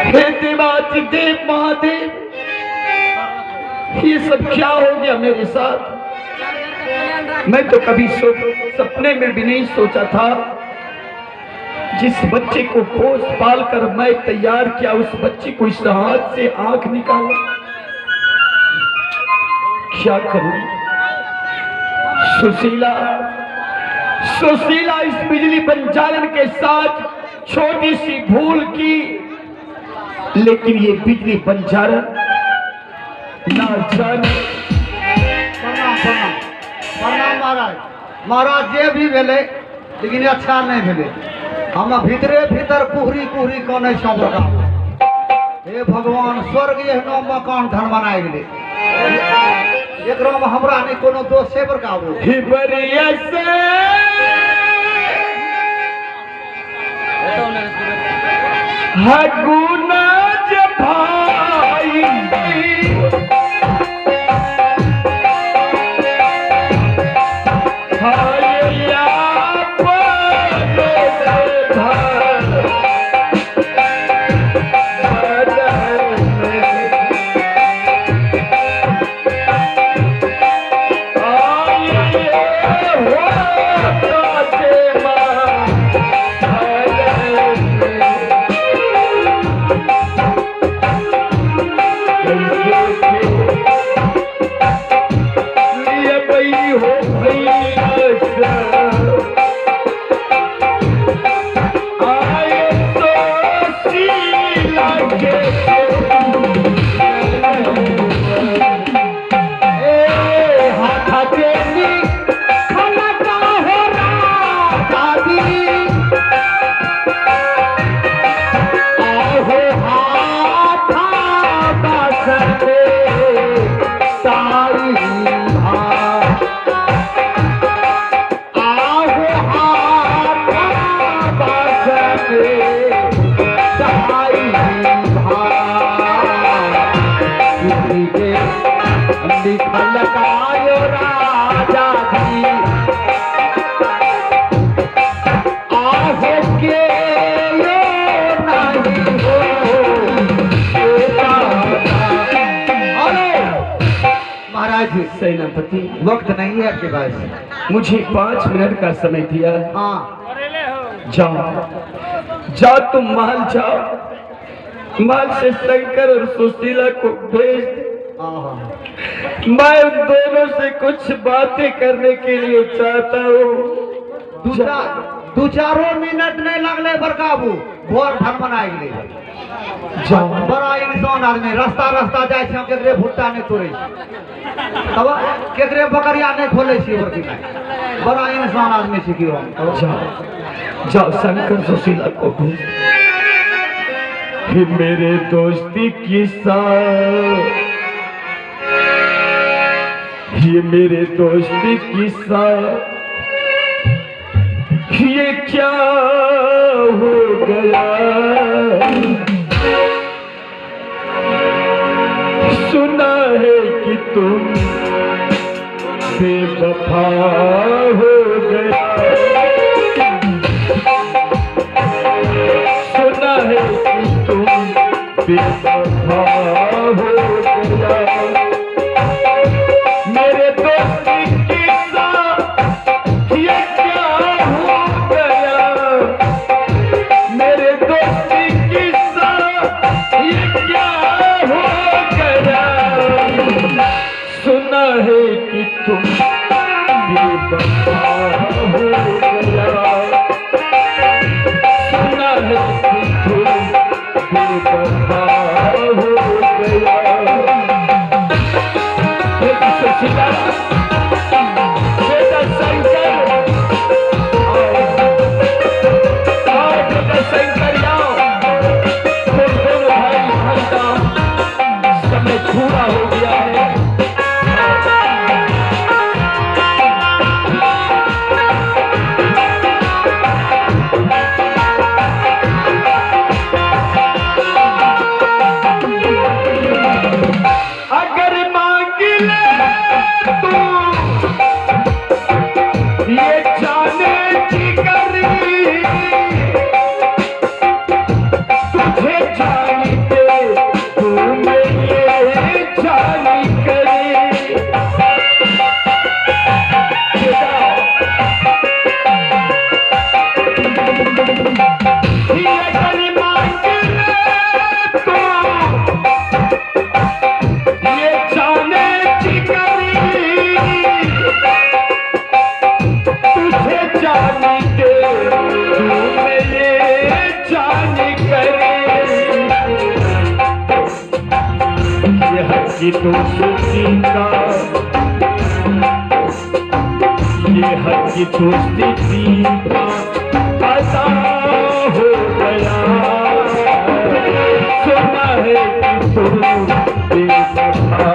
हे देवाधिदेव महादेव, ये सब क्या हो गया मेरे साथ? मैं तो कभी सपने में भी नहीं सोचा था, जिस बच्चे को पोस पाल कर मैं तैयार किया, उस बच्चे को इस हाथ से आंख निकाला। क्या करूं? सुशीला सुशीला इस बिजली बंजारन के साथ छोटी सी भूल की, लेकिन ये बिजली बंजारन ना जाने। प्रणाम महाराज। महाराज जे भी भेले, लेकिन अच्छा नहीं भेले। हम भीतरे भीतर कुहरी कुहरी कने सब लगा। हे भगवान, स्वर्ग एहनो मकान धन बनाए गेले, एकरो में हमरा नहीं कोनो दोष से बरकाबू। हिबरिया से हगुना जब भाई सेनापति, वक्त नहीं है आपके पास। मुझे 5 मिनट का समय दिया। हाँ, जाओ जाओ, तुम महल जाओ, महल से शंकर और सुशीला को भेज दे। मैं उन दोनों से कुछ बातें करने के लिए चाहता हूँ। दो चारों मिनट नहीं लगले बरकाबू, भोर धन बनाए गेले। जाओ। बड़ा इंसान आदमी, रास्ता रास्ता जाए छे, केकरे भुट्टा नहीं तोड़े, तब केकरे बकरिया नहीं खोले छी। बड़ा इंसान आदमी छी कि हम। जाओ जाओ, शंकर सुशीला को भेज। मेरे दोस्ती की साथ, ये मेरे दोस्ती की साथ, ये क्या हो गया? सुना है कि तुम बेवफा हो गया, सुना है कि तुम बेवफा हो गया। मेरे दोस्ती की साथ ये क्या हो गया? मेरे दोस्ती की साथ ये क्या हो गया? सुना है कि तुम बेवफा हो गया, सुना है कि तुम बेवफा हो की दोस्ती का, ये हक की दोस्ती का ऐसा हो गया। सुना है कि तू बेवफा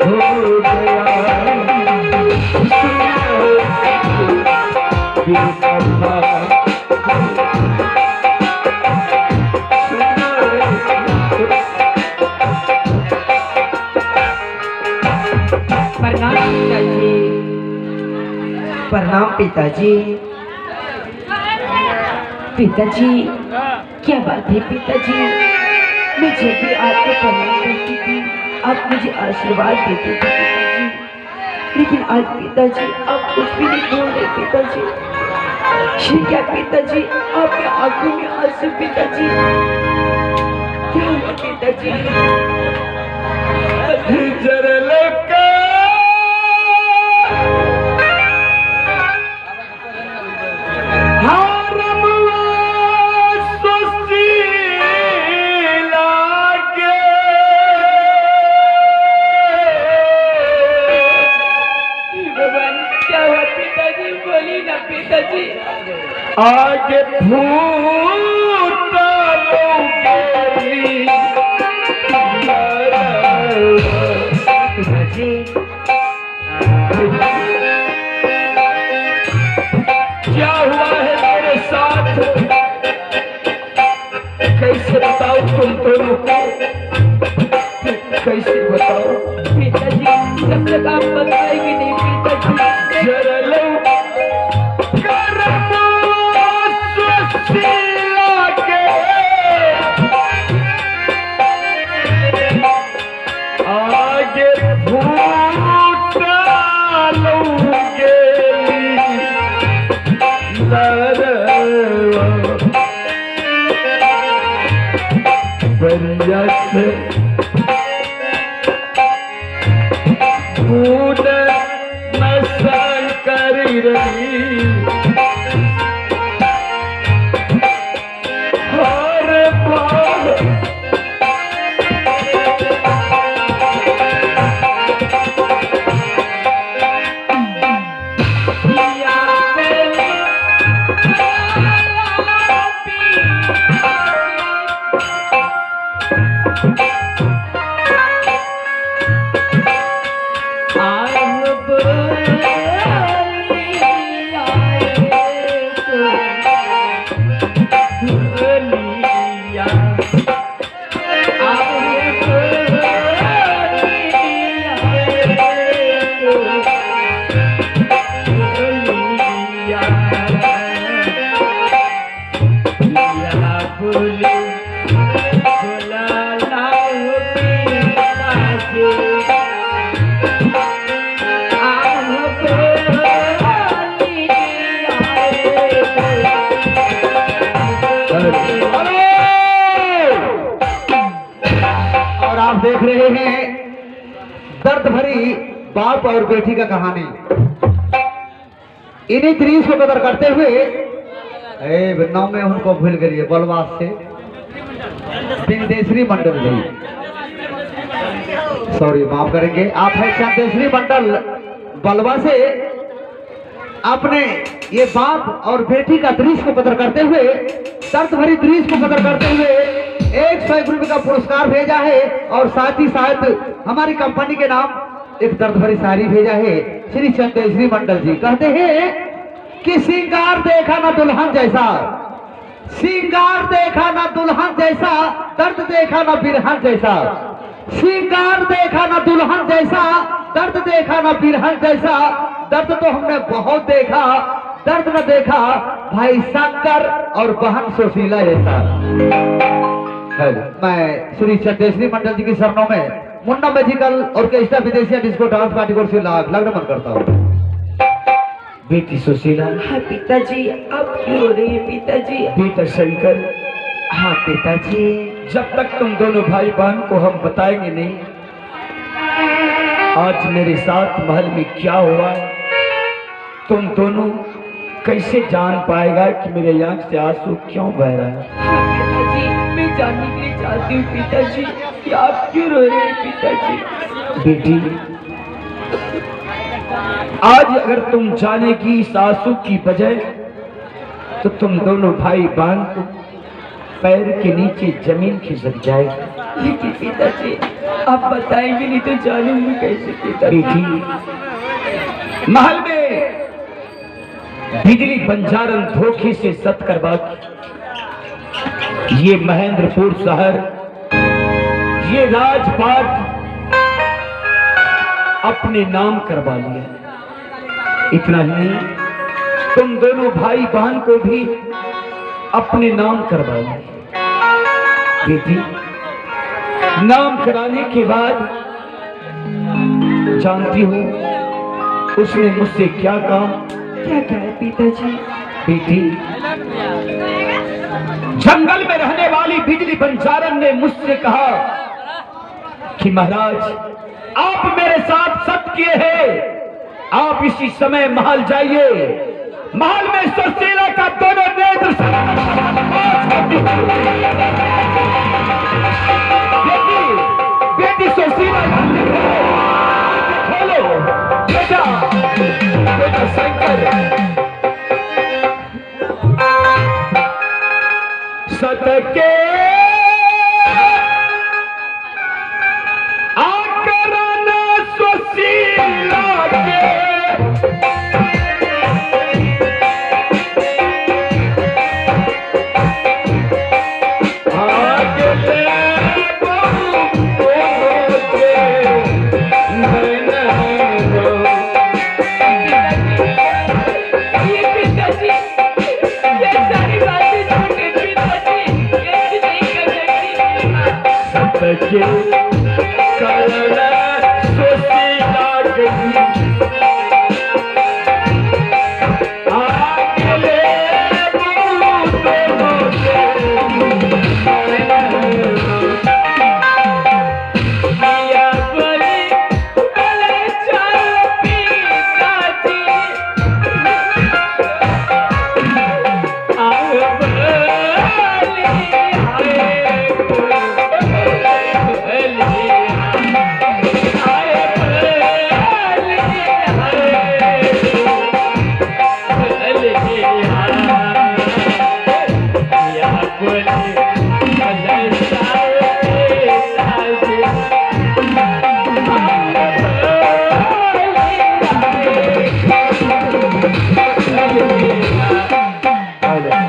हो गया, सुना है कि तू बेवफा। प्रणाम पिताजी। पिताजी क्या बात है पिताजी, मैं जब भी आपको प्रणाम करती थी आप मुझे आशीर्वाद देते थे पिताजी, लेकिन आज पिताजी आप कुछ भी नहीं बोल रहे पिताजी। ये क्या पिताजी, आपके आंखों में आंसू पिताजी, क्या हुआ पिताजी? जरा लगा आगे फूटा क्या हुआ है मेरे साथ, कैसे बताओ तुम दोनों को, कैसे बताओ पिताजी? जब तक आप बताएंगे नहीं पिताजी। जरा लो आगे फूटा लूंगे बरिया से फूट नशा कर रही हर बार। और आप देख रहे हैं दर्द भरी बाप और बेटी का कहानी। इन्हीं त्रिश को कदर करते हुए नाम में उनको भूल गई बलवास से चंदेश्वरी मंडल जी, सॉरी माफ करेंगे, आप है चंदेश्वरी मंडल बलवा से। आपने ये बाप और बेटी का दृश्य को कदर करते हुए, दर्द भरी दृश्य को कदर करते हुए 100 रुपये का पुरस्कार भेजा है और साथ ही साथ हमारी कंपनी के नाम एक दर्द भरी शायरी भेजा है श्री चंदेश्वरी मंडल जी। कहते हैं कि सिंगार देखा ना दुल्हन जैसा, सिंगार देखा ना दुल्हन जैसा, दर्द देखा ना बिरहन जैसा। सिंगार देखा ना दुल्हन जैसा, दर्द देखा ना बिरहन जैसा। दर्द तो हमने बहुत देखा, दर्द न देखा भाई शंकर और बहन सुशीला जैसा। मैं श्री चंदेश्वरी मंडल जी की शरणों में मुन्ना मैजिकल ऑर्केस्ट्रा विदेशिया डिस्को डांस पार्टी को लग्न मन करता हूँ। बेटी सुशीला। हाँ पिताजी, अब क्यों रो रही है पिताजी? बेटा शंकर। हाँ पिताजी। जब तक तुम दोनों भाई बहन को हम बताएंगे नहीं आज मेरे साथ महल में क्या हुआ, तुम दोनों कैसे जान पाएगा कि मेरे आंख से आंसू क्यों बह रहा है। पिताजी, मैं जानने के लिए चाहती हूँ पिताजी कि आप क्यों रो रहे हैं पिताजी। बेटी, आज अगर तुम जाने की इस आंसू की वजह तो तुम दोनों भाई बहन को पैर के नीचे जमीन खिसक जाएगी। लेकिन पिताजी आप बताएंगे नहीं तो जानूंगी कैसे पिताजी? बेटी, महल में बिजली बंजारन धोखे से सत करवा ये महेंद्रपुर शहर, ये राजपाट अपने नाम करवा लिया। इतना ही नहीं, तुम दोनों भाई बहन को भी अपने नाम करवा लिया। बेटी, नाम कराने के बाद जानती हूँ उसने मुझसे क्या कहा? क्या कहा पिताजी? बेटी, जंगल में रहने वाली बिजली बंजारन ने मुझसे कहा कि महाराज आप मेरे साथ सत्य किए हैं, आप इसी समय महल जाइए। महल में सुशीला का दोनों नेत्र बेटी सुशीला खोलो। बेटा, बेटा शंकर, सत के आकरण सुशीला के के कारण सुशीला गई आगे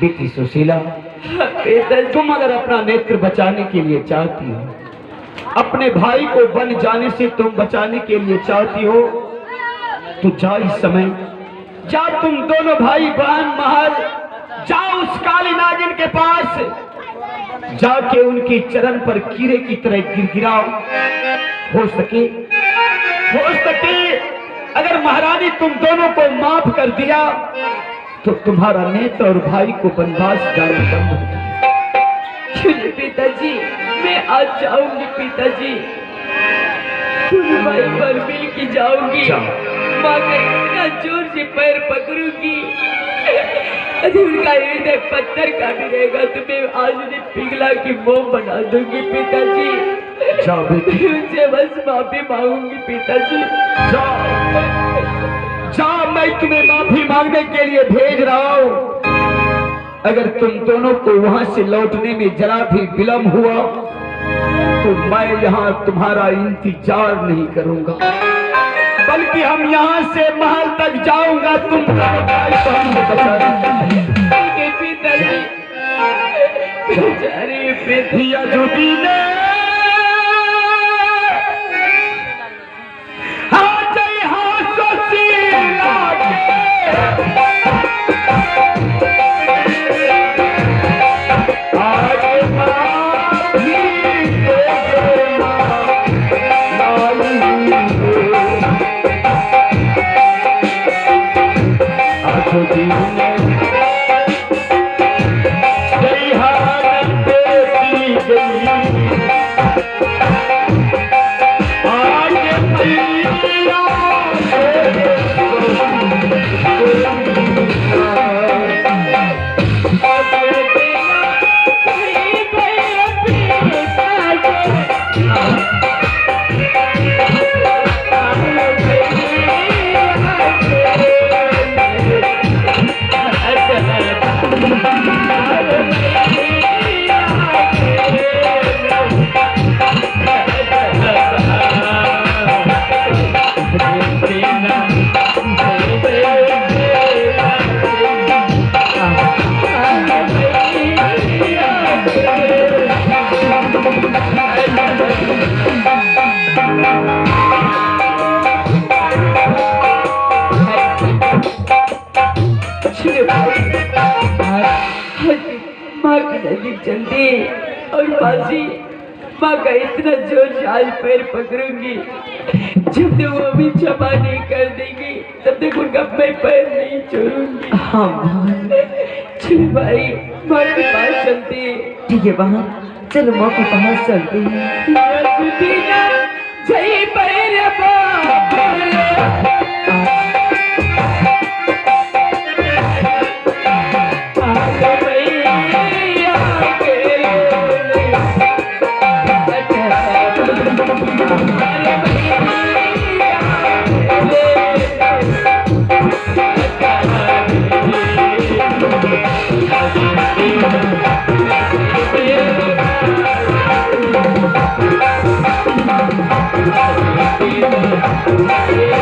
बेटी सुशीला, तुम अगर अपना नेत्र बचाने के लिए चाहती हो, अपने भाई को बन जाने से तुम बचाने के लिए चाहती हो, तो जा इस समय, जा तुम दोनों भाई बहन महल जाओ उस काली नागिन के पास, जाके उनके चरण पर कीड़े की तरह गिरगिराओ। हो सके अगर महारानी तुम दोनों को माफ कर दिया तो तुम्हारा नेत्र और भाई को वनवास जाना बंद हो जाए। पिताजी, मैं आज जाऊंगी पिताजी, तुम भाई पर मिल के जाऊंगी, माँ का इतना जोर से पैर पकड़ूंगी, उनका हृदय पत्थर का भी रहेगा तो मैं आज उन्हें पिघला के मोम बना दूंगी पिताजी। जाओ बेटी, उनसे बस माफी मांगूंगी पिताजी। जाओ, मैं तुम्हें माफी मांगने के लिए भेज रहा हूँ। अगर तुम दोनों को वहां से लौटने में जरा भी विलम्ब हुआ तो मैं यहाँ तुम्हारा इंतजार नहीं करूंगा, बल्कि हम यहाँ से महल तक जाऊंगा। तुम पिता जो दीने चलते और मासी माँ का इतना जोर से आज पैर पकड़ूंगी, जब तक वो भी क्षमा नहीं कर देगी तब तक उनका मैं पैर नहीं छोड़ूंगी। हाँ बहन, चलो भाई माँ के पास चलते हैं। ठीक है बहन, चलो माँ के पास चलते हैं। जय भैरवा Yeah.